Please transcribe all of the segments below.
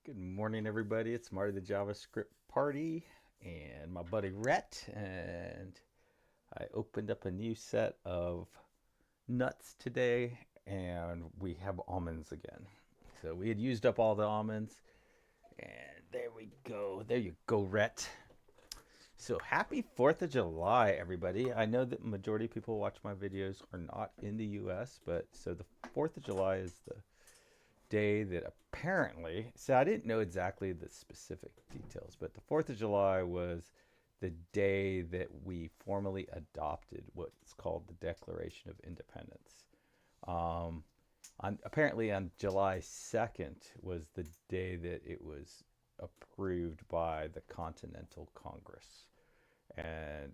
Good morning, everybody. It's Marty the JavaScript Party and my buddy Rhett. And I opened up a new set of nuts today, and we have almonds again. So we had used up all the almonds, and there we go. There you go, Rhett. So happy 4th of July, everybody. I know that majority of people who watch my videos are not in the US, but so the 4th of July is the day that apparently, so I didn't know exactly the specific details, but the 4th of July was the day that we formally adopted what's called the Declaration of Independence. Um, apparently, on July 2nd was the day that it was approved by the Continental Congress. And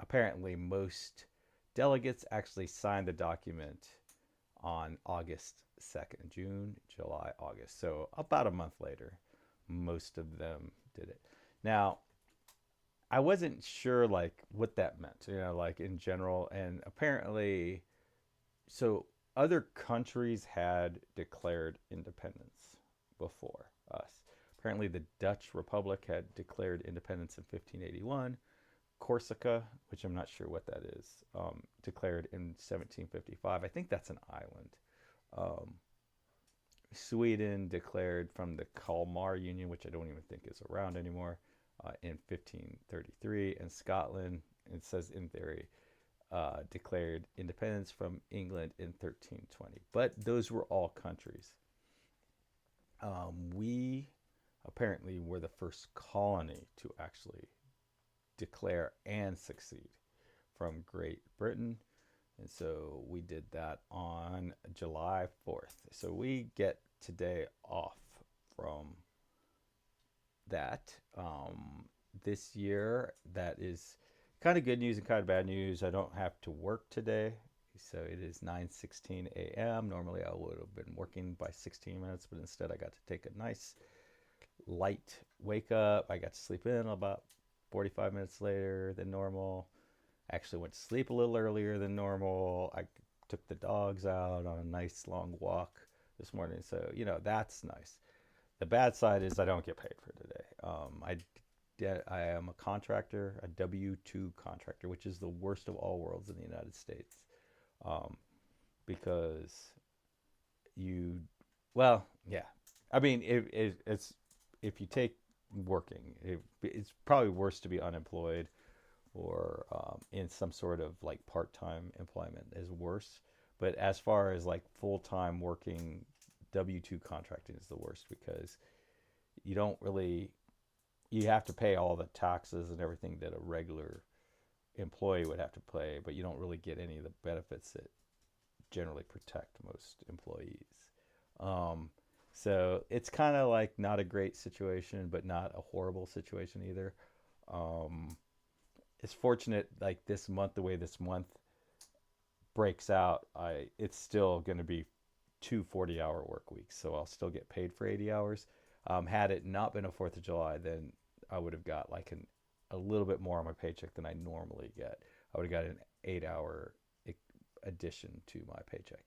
apparently, most delegates actually signed the document on August 2nd, June, July, August. So about a month later, most of them did it. Now, I wasn't sure like what that meant, like in general. And apparently, so other countries had declared independence before us. Apparently, the Dutch Republic had declared independence in 1581. Corsica, which I'm not sure what that is, declared in 1755. I think that's an island. Um, Sweden declared from the Kalmar Union, which I don't even think is around anymore, in 1533. And Scotland, it says in theory, declared independence from England in 1320. But those were all countries. We apparently were the first colony to actually declare and succeed from Great Britain. And so we did that on July 4th. So we get today off from that. This year, that is kind of good news and kind of bad news. I don't have to work today. So it is 9:16 a.m. Normally I would have been working by 16 minutes, but instead I got to take a nice light wake up. I got to sleep in about 45 minutes later than normal. Actually went to sleep a little earlier than normal. I took the dogs out on a nice long walk this morning. So, that's nice. The bad side is I don't get paid for today. I am a contractor, a W-2 contractor, which is the worst of all worlds in the United States. Um, because you, well, yeah. I mean, it's if you take working, it's probably worse to be unemployed or in some sort of like part-time employment is worse. But as far as like full-time working, W-2 contracting is the worst because you don't really, you have to pay all the taxes and everything that a regular employee would have to pay, but you don't really get any of the benefits that generally protect most employees. Um, so it's kind of like not a great situation, but not a horrible situation either. Um, it's fortunate like this month, the way this month breaks out, I it's still going to be two 40-hour work weeks, so I'll still get paid for 80 hours. Had it not been a 4th of July, then I would have got like a little bit more on my paycheck than I normally get. I would have got an 8-hour addition to my paycheck.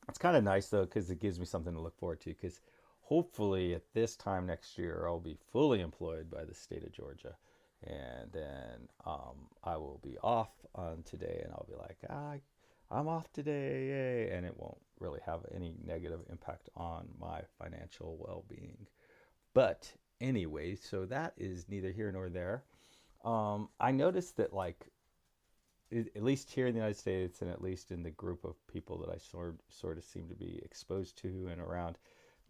It's kind of nice though because it gives me something to look forward to. Because hopefully at this time next year I'll be fully employed by the state of Georgia, and then I will be off on today, and I'll be like, I'm off today, yay! And it won't really have any negative impact on my financial well-being. But anyway, so that is neither here nor there. I noticed that like at least here in the United States, and at least in the group of people that I sort of seem to be exposed to and around,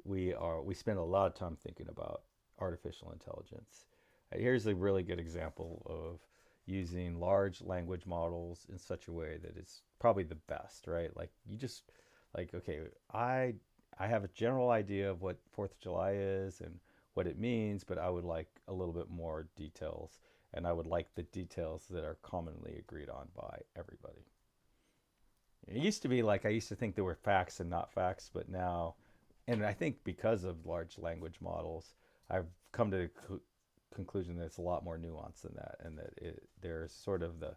we spend a lot of time thinking about artificial intelligence. Here's a really good example of using large language models in such a way that it's probably the best, right? Like you just like okay, I have a general idea of what 4th of July is and what it means, but I would like a little bit more details, and I would like the details that are commonly agreed on by everybody. It used to be like I used to think there were facts and not facts, but now, and I think because of large language models, I've come to the conclusion that it's a lot more nuanced than that, and that there's sort of the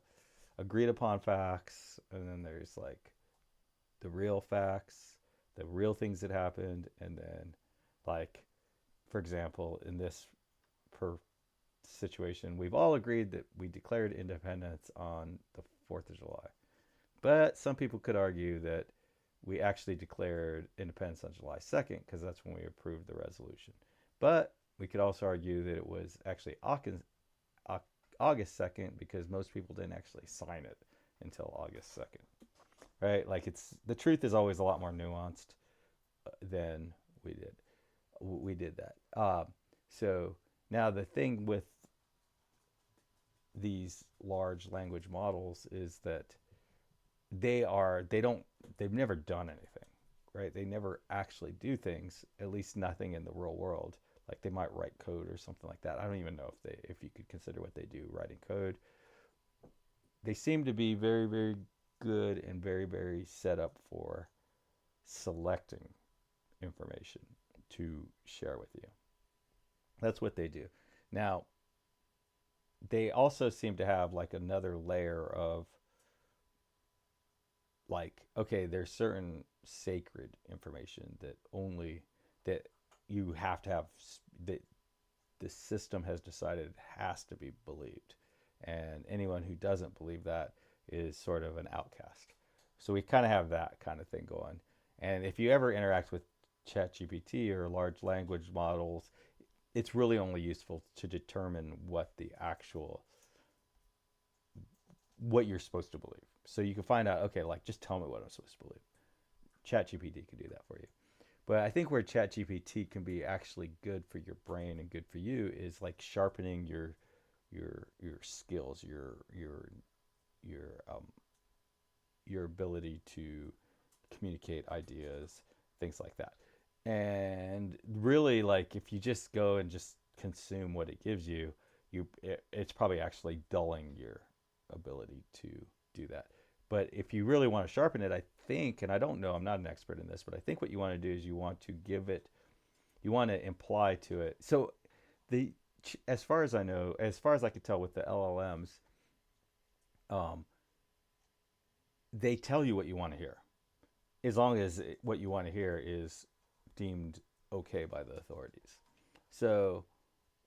agreed upon facts, and then there's like the real facts, the real things that happened, and then Like, for example, in this per situation, we've all agreed that we declared independence on the 4th of July. But some people could argue that we actually declared independence on July 2nd because that's when we approved the resolution. But we could also argue that it was actually August 2nd because most people didn't actually sign it until August 2nd, right? Like it's the truth is always a lot more nuanced than we did. We did that. So now the thing with these large language models is that they've never done anything, right? They never actually do things, at least nothing in the real world. Like they might write code or something like that. I don't even know if you could consider what they do writing code. They seem to be very, very good and very, very set up for selecting information to share with you. That's what they do. Now, they also seem to have like another layer of like, okay, there's certain sacred information that only that you have to have that the system has decided has to be believed, and anyone who doesn't believe that is sort of an outcast. So we kind of have that kind of thing going. And if you ever interact with ChatGPT or large language models, it's really only useful to determine what you're supposed to believe. So you can find out, okay, like just tell me what I'm supposed to believe. ChatGPT can do that for you. But I think where ChatGPT can be actually good for your brain and good for you is like sharpening your skills, your your ability to communicate ideas, things like that. And really, like if you just go and just consume what it gives you, it's probably actually dulling your ability to do that. But if you really want to sharpen it, I think, and I don't know, I'm not an expert in this, but I think what you want to do is you want to give it, you want to imply to it. So the as far as I know, as far as I could tell with the LLMs, um, they tell you what you want to hear, as long as what you want to hear is deemed okay by the authorities. So,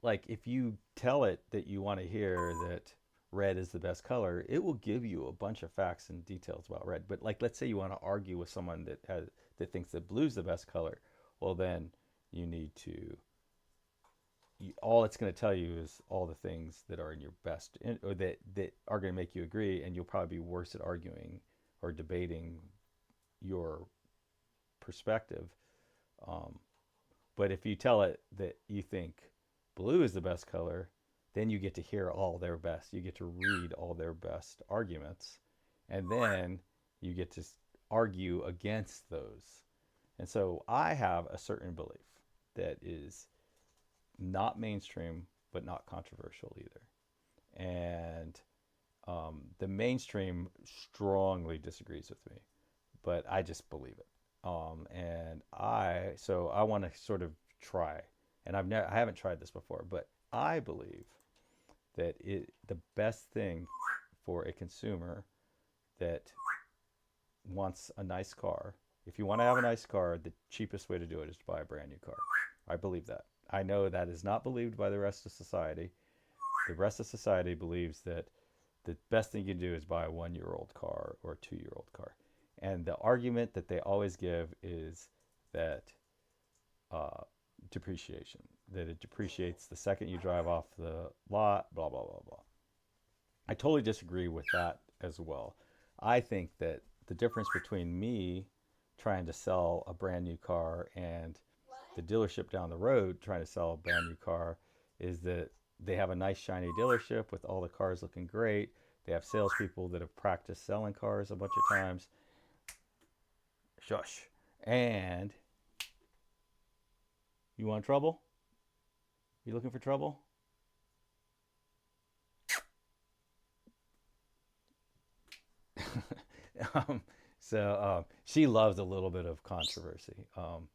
like, if you tell it that you want to hear that red is the best color, it will give you a bunch of facts and details about red. But like, let's say you want to argue with someone that thinks that blue's the best color, well, then you need to. All it's going to tell you is all the things that are in your best, or that are going to make you agree, and you'll probably be worse at arguing or debating your perspective. Um, but if you tell it that you think blue is the best color, then you get to hear all their best. You get to read all their best arguments, and then you get to argue against those. And so I have a certain belief that is not mainstream, but not controversial either. And the mainstream strongly disagrees with me, but I just believe it. And I want to sort of try, and I haven't tried this before, but I believe that the best thing for a consumer that wants a nice car, if you want to have a nice car, the cheapest way to do it is to buy a brand new car. I believe that. I know that is not believed by the rest of society. The rest of society believes that the best thing you can do is buy a 1 year old car or a 2 year old car. And the argument that they always give is that uh, depreciation, that it depreciates the second you drive off the lot, blah, blah, blah, blah. I totally disagree with that as well. I think that the difference between me trying to sell a brand new car and the dealership down the road trying to sell a brand new car is that they have a nice shiny dealership with all the cars looking great. They have salespeople that have practiced selling cars a bunch of times. Shush. And you want trouble? You looking for trouble? um, she loves a little bit of controversy. Um,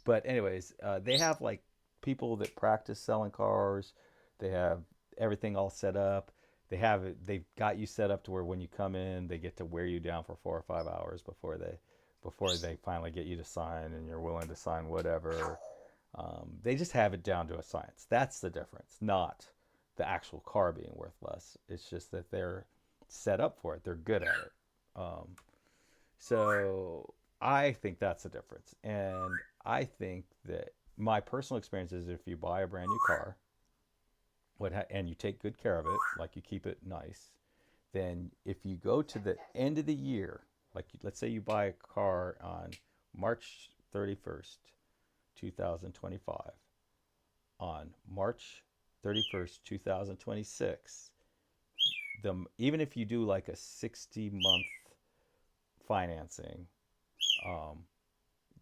but anyways, they have like people that practice selling cars. They have everything all set up. They've got you set up to where when you come in, they get to wear you down for 4 or 5 hours before they before they finally get you to sign and you're willing to sign whatever. They just have it down to a science. That's the difference, not the actual car being worth less. It's just that they're set up for it. They're good at it. So I think that's the difference. And I think that my personal experience is if you buy a brand new car, and you take good care of it, like you keep it nice, then if you go to the end of the year, like let's say you buy a car on March 31st, 2025, on March 31st, 2026, even if you do like a 60-month financing,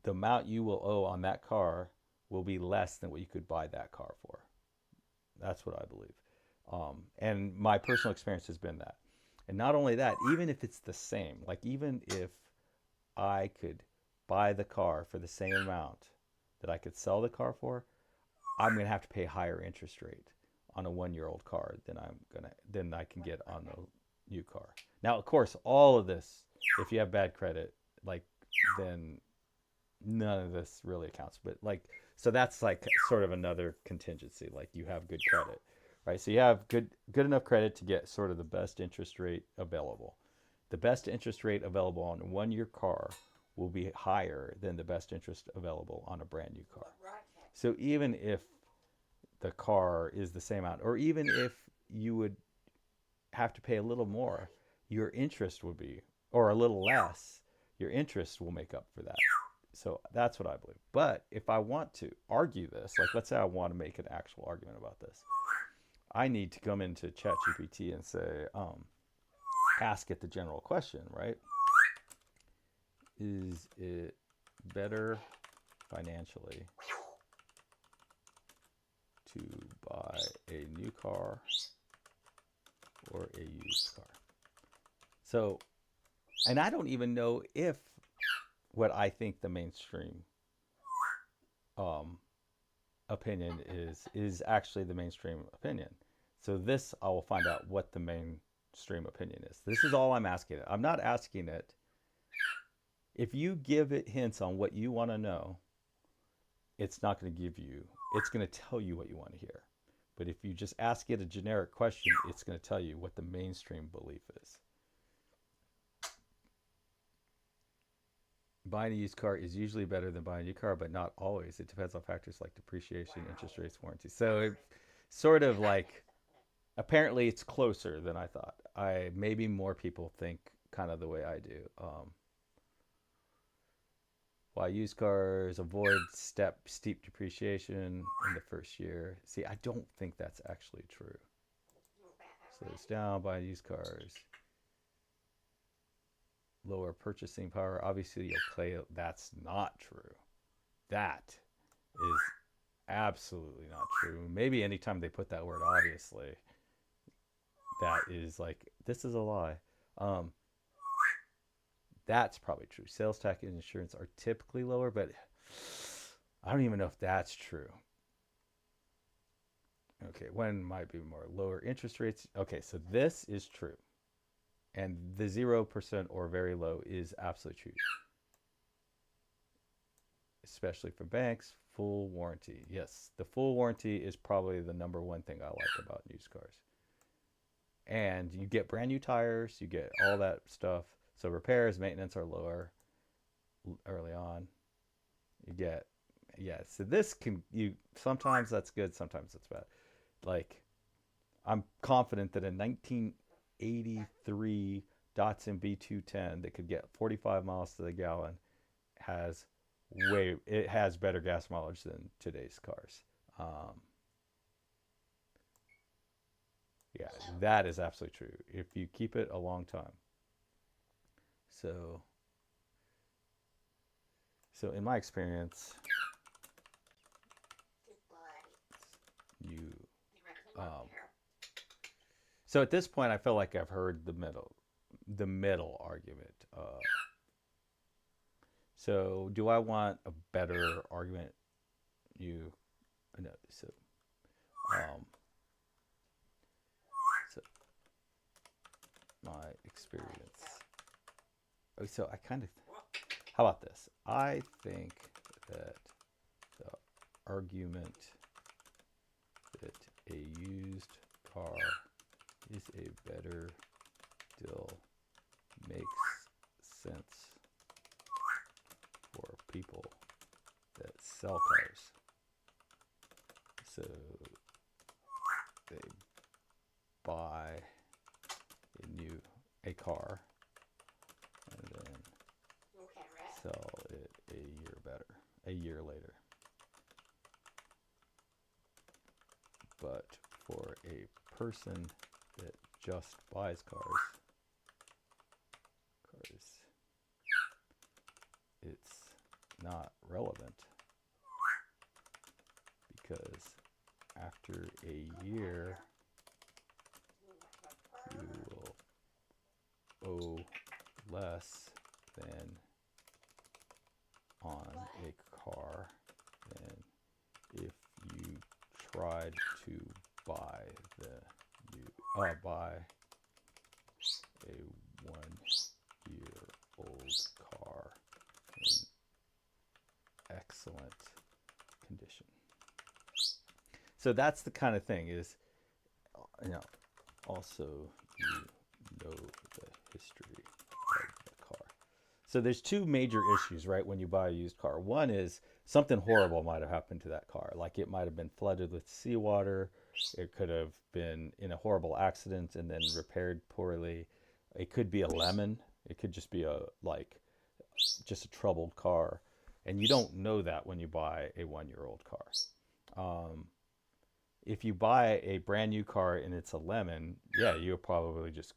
the amount you will owe on that car will be less than what you could buy that car for. That's what I believe. And my personal experience has been that. And not only that, even if it's the same, like even if I could buy the car for the same amount that I could sell the car for, I'm going to have to pay a higher interest rate on a 1-year-old car than I can get on a new car. Now, of course, all of this, if you have bad credit, like then none of this really accounts. But like, so that's like sort of another contingency. Like you have good credit, right? So you have good enough credit to get sort of the best interest rate available. The best interest rate available on a 1-year car will be higher than the best interest available on a brand new car. So even if the car is the same amount, or even if you would have to pay a little more, your interest would be, or a little less, your interest will make up for that. So that's what I believe. But if I want to argue this, like let's say I want to make an actual argument about this, I need to come into ChatGPT and say, ask it the general question, right? Is it better financially to buy a new car or a used car? So, and I don't even know if what I think the mainstream opinion is actually the mainstream opinion. So this, I will find out what the mainstream opinion is. This is all I'm asking it. I'm not asking it. If you give it hints on what you want to know, it's not going to give you, it's going to tell you what you want to hear. But if you just ask it a generic question, it's going to tell you what the mainstream belief is. Buying a used car is usually better than buying a new car, but not always. It depends on factors like depreciation, interest rates, warranty. So it sort of like, apparently it's closer than I thought. Maybe more people think kind of the way I do. Why used cars, avoid steep depreciation in the first year. See, I don't think that's actually true. Slows down, buy used cars. Lower purchasing power. Obviously, you'll play. That's not true. That is absolutely not true. Maybe anytime they put that word obviously, that is like, this is a lie. That's probably true. Sales tax and insurance are typically lower, but I don't even know if that's true. Okay, when might be more lower interest rates. Okay, so this is true. And the 0% or very low is absolutely true. Especially for banks, full warranty. Yes, the full warranty is probably the number one thing I like about used cars. And you get brand new tires, you get all that stuff. So repairs, maintenance are lower early on. You get, yeah. So this can, sometimes that's good, sometimes that's bad. Like, I'm confident that a 1983 Datsun B210 that could get 45 miles to the gallon it has better gas mileage than today's cars. Yeah, that is absolutely true. If you keep it a long time. So in my experience, you, so at this point, I feel like I've heard the middle argument. So do I want a better argument? No. So my experience. Oh, so I kind of, How about this? I think that the argument that a used car is a better deal makes sense for people that sell cars. So they buy a car and then sell it a year later. But for a person that just buys cars, it's not relevant because after a year, you will owe less than on a car than if you tried to buy buy a 1 year old car in excellent condition. So that's the kind of thing is, also know the history of the car. So there's two major issues, right, when you buy a used car. One is something horrible might have happened to that car. Like it might have been flooded with seawater. It could have been in a horrible accident and then repaired poorly. It could be a lemon. It could just be just a troubled car. And you don't know that when you buy a 1 year old car. If you buy a brand new car and it's a lemon, yeah, you'll probably just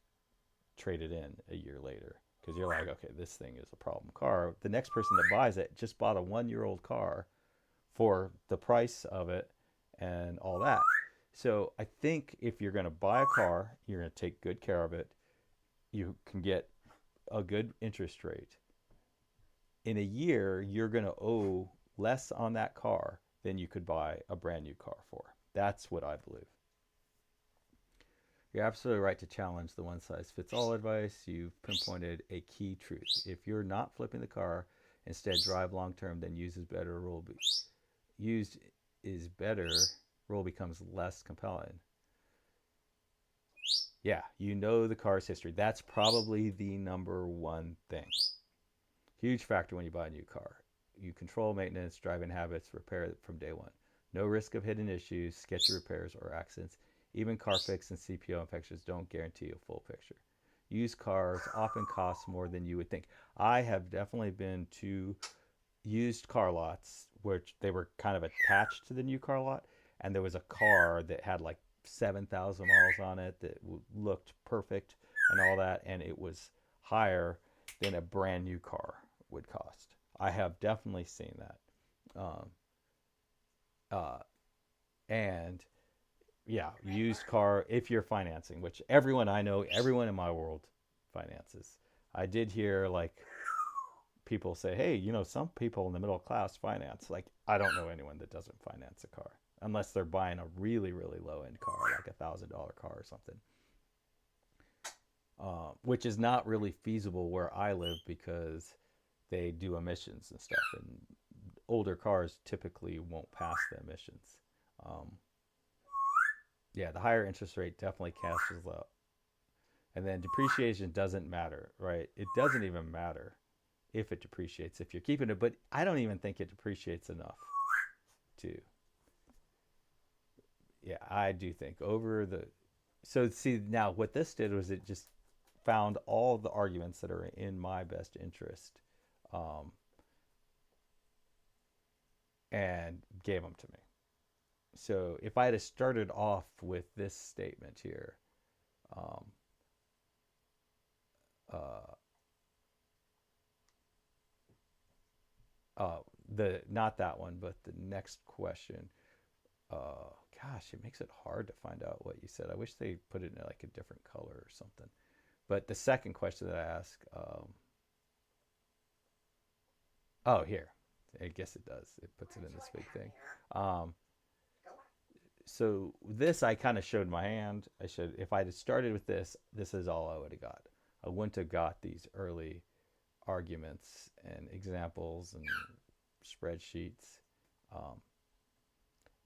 trade it in a year later because you're like, okay, this thing is a problem car. The next person that buys it just bought a 1 year old car for the price of it and all that. So I think if you're going to buy a car, you're going to take good care of it. You can get a good interest rate. In a year, you're going to owe less on that car than you could buy a brand new car for. That's what I believe. You're absolutely right to challenge the one size fits all advice. You've pinpointed a key truth. If you're not flipping the car, instead drive long term, then used is better. Used is better. Rule becomes less compelling. Yeah, you know the car's history. That's probably the number one thing. Huge factor when you buy a new car. You control maintenance, driving habits, repair it from day one. No risk of hidden issues, sketchy repairs, or accidents. Even CarFix and CPO inspections don't guarantee a full picture. Used cars often cost more than you would think. I have definitely been to used car lots which they were kind of attached to the new car lot, and there was a car that had like 7,000 miles on it that looked perfect and all that, and it was higher than a brand new car would cost. I have definitely seen that. Um, uh, and yeah, used car, if you're financing, which everyone I know, everyone in my world finances. I did hear like people say, hey, some people in the middle class finance. Like, I don't know anyone that doesn't finance a car unless they're buying a really, really low end car, like $1,000 car or something, which is not really feasible where I live because they do emissions and stuff. And older cars typically won't pass the emissions. Um, yeah, the higher interest rate definitely cashes out. And then depreciation doesn't matter, right? It doesn't even matter if it depreciates if you're keeping it, but I don't even think it depreciates enough to. Yeah, I do think over the. So see now what this did was it just found all the arguments that are in my best interest, um, and gave them to me. So if I had started off with this statement here, um, uh, uh, the not that one, but the next question. Gosh, it makes it hard to find out what you said. I wish they put it in like a different color or something. But the second question that I ask, oh, here, I guess it does. It puts it in this big thing. Um, so this I kind of showed my hand. I should, if I had started with this, this is all I would have got. I wouldn't have got these early arguments and examples and spreadsheets. Um,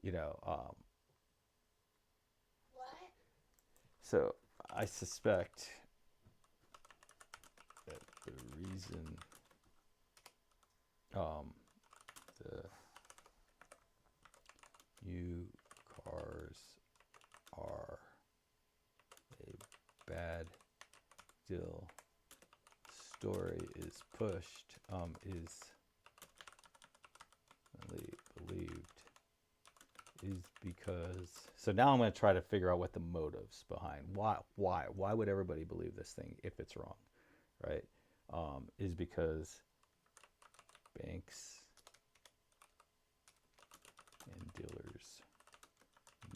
you know, so I suspect that the reason um, the new cars are a bad deal story is pushed is believed is because, so now I'm going to try to figure out what the motives behind why would everybody believe this thing if it's wrong, right? Is because banks and dealers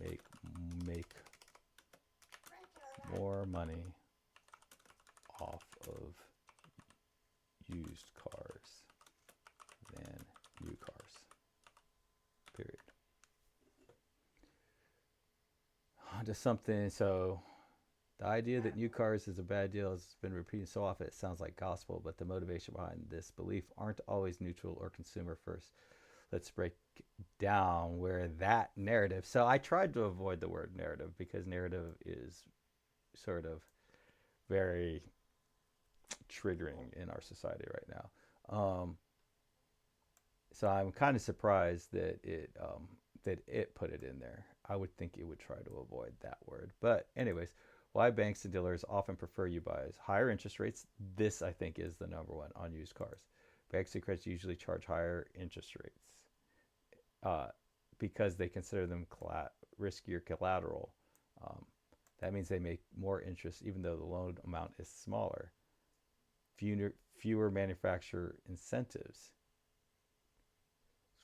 make make more money off of used cars than new cars. Period. Onto something. So the idea that new cars is a bad deal has been repeated so often it sounds like gospel, but the motivation behind this belief aren't always neutral or consumer first. Let's break down where that narrative. So I tried to avoid the word narrative because narrative is sort of very triggering in our society right now. So I'm kind of surprised that it put it in there. I would think it would try to avoid that word. But anyways, why banks and dealers often prefer you buys higher interest rates. This I think is the number one on used cars. Banks and credits usually charge higher interest rates uh, because they consider them riskier collateral. Um, that means they make more interest even though the loan amount is smaller. Fewer manufacturer incentives,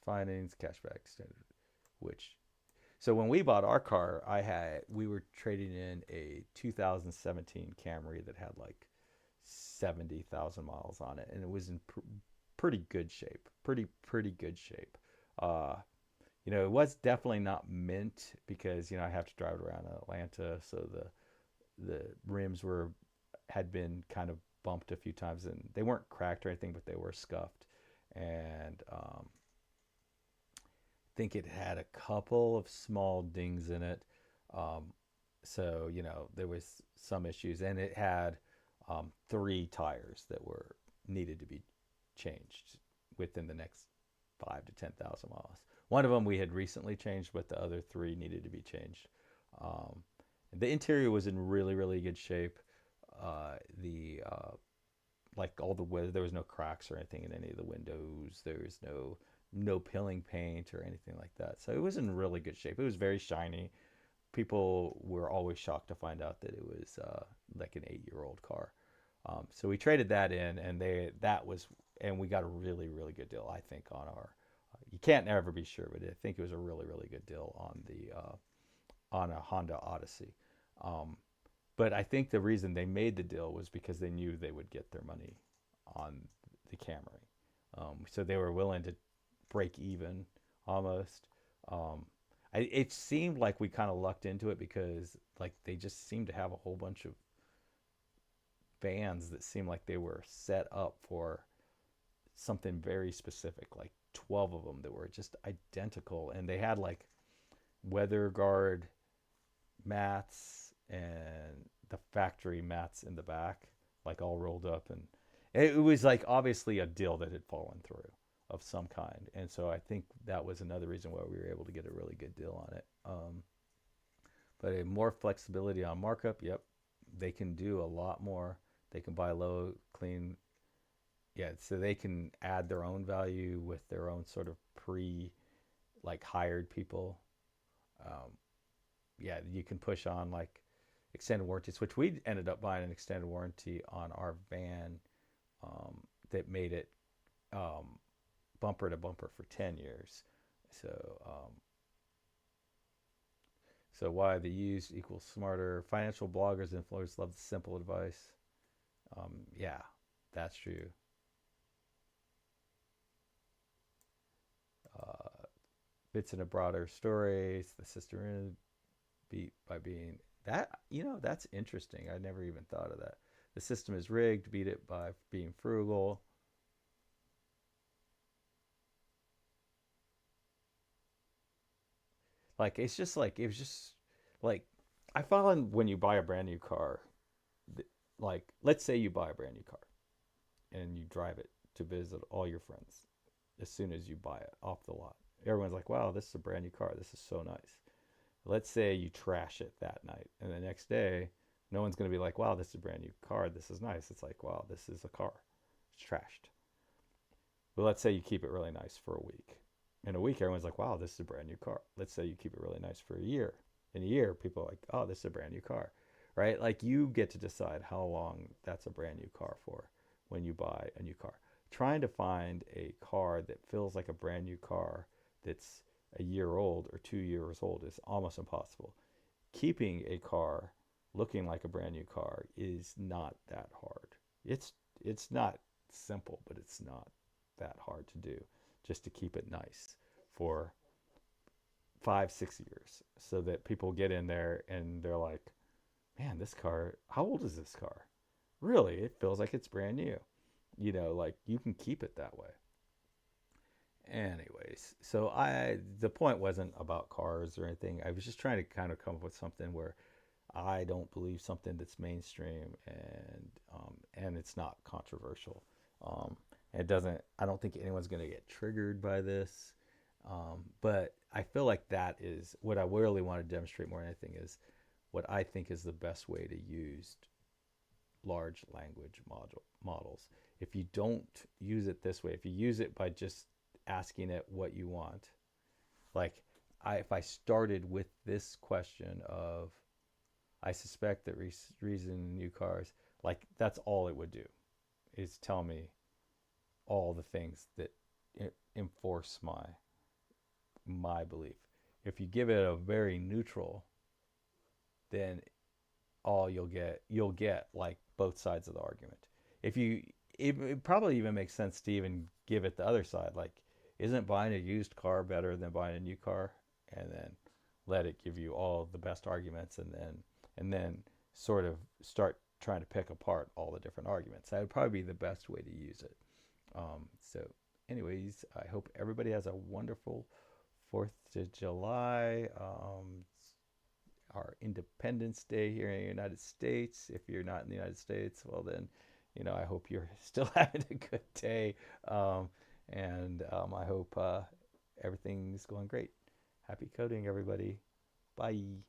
finance, cashback, standard, which so when we bought our car, we were trading in a 2017 Camry that had like 70,000 miles on it, and it was in pretty good shape, pretty good shape. Uh, it was definitely not mint because I have to drive around Atlanta, so the rims had been kind of bumped a few times, and they weren't cracked or anything, but they were scuffed, and think it had a couple of small dings in it. Um, so, there was some issues, and it had three tires that were needed to be changed within the next 5 to 10,000 miles. One of them we had recently changed, but the other three needed to be changed. Um, the interior was in really, really good shape. The like all the weather, there was no cracks or anything in any of the windows. There was no pilling paint or anything like that. So it was in really good shape. It was very shiny. People were always shocked to find out that it was like an 8-year-old car. So we traded that in, and we got a really, really good deal. I think on our, you can't never be sure, but I think it was a really, really good deal on a Honda Odyssey. Um, but I think the reason they made the deal was because they knew they would get their money on the Camry. So they were willing to break even almost. It seemed like we kind of lucked into it because like they just seemed to have a whole bunch of vans that seemed like they were set up for something very specific, like 12 of them that were just identical, and they had like weather guard mats and the factory mats in the back, like all rolled up, and it was like obviously a deal that had fallen through of some kind, and so I think that was another reason why we were able to get a really good deal on it. But a more flexibility on markup. Yep, they can do a lot more. They can buy low, clean. Yeah, so they can add their own value with their own sort of like hired people. Um, yeah, you can push on like extended warranties, which we ended up buying an extended warranty on our van that made it um, bumper to bumper for 10 years. So, so why the used equals smarter? Financial bloggers and influencers love the simple advice. Yeah, that's true. Uh, Fits in a broader story. It's the sister in beat by being that. That's interesting. I never even thought of that. The system is rigged. Beat it by being frugal. Like it's just like it was just like I found when you buy a brand new car, like let's say you buy a brand new car and you drive it to visit all your friends as soon as you buy it off the lot. Everyone's like, "Wow, this is a brand new car. This is so nice." Let's say you trash it that night, and the next day, no one's going to be like, "Wow, this is a brand new car. This is nice." It's like, "Wow, this is a car. It's trashed." But let's say you keep it really nice for a week. In a week, everyone's like, "Wow, this is a brand new car." Let's say you keep it really nice for a year. In a year, people are like, "Oh, this is a brand new car," right? Like you get to decide how long that's a brand new car for when you buy a new car. Trying to find a car that feels like a brand new car that's a year old or 2 years old is almost impossible. Keeping a car looking like a brand new car is not that hard. It's not simple, but it's not that hard to do just to keep it nice for 5, 6 years so that people get in there and they're like, man, this car, how old is this car? Really, it feels like it's brand new. Like you can keep it that way. Anyways, so the point wasn't about cars or anything. I was just trying to kind of come up with something where I don't believe something that's mainstream and it's not controversial. Um, it doesn't. I don't think anyone's going to get triggered by this. But I feel like that is what I really want to demonstrate more than anything is what I think is the best way to use large language models. If you don't use it this way, if you use it by just asking it what you want, like if I started with this question of I suspect that reason new cars, like that's all it would do is tell me all the things that enforce my belief. If you give it a very neutral, then all you'll get like both sides of the argument. If you it probably even makes sense to even give it the other side, like isn't buying a used car better than buying a new car, and then let it give you all the best arguments, and then sort of start trying to pick apart all the different arguments. That would probably be the best way to use it. So, anyways, I hope everybody has a wonderful 4th of July. Our Independence Day here in the United States. If you're not in the United States, well, then, I hope you're still having a good day. And I hope everything's going great. Happy coding, everybody. Bye.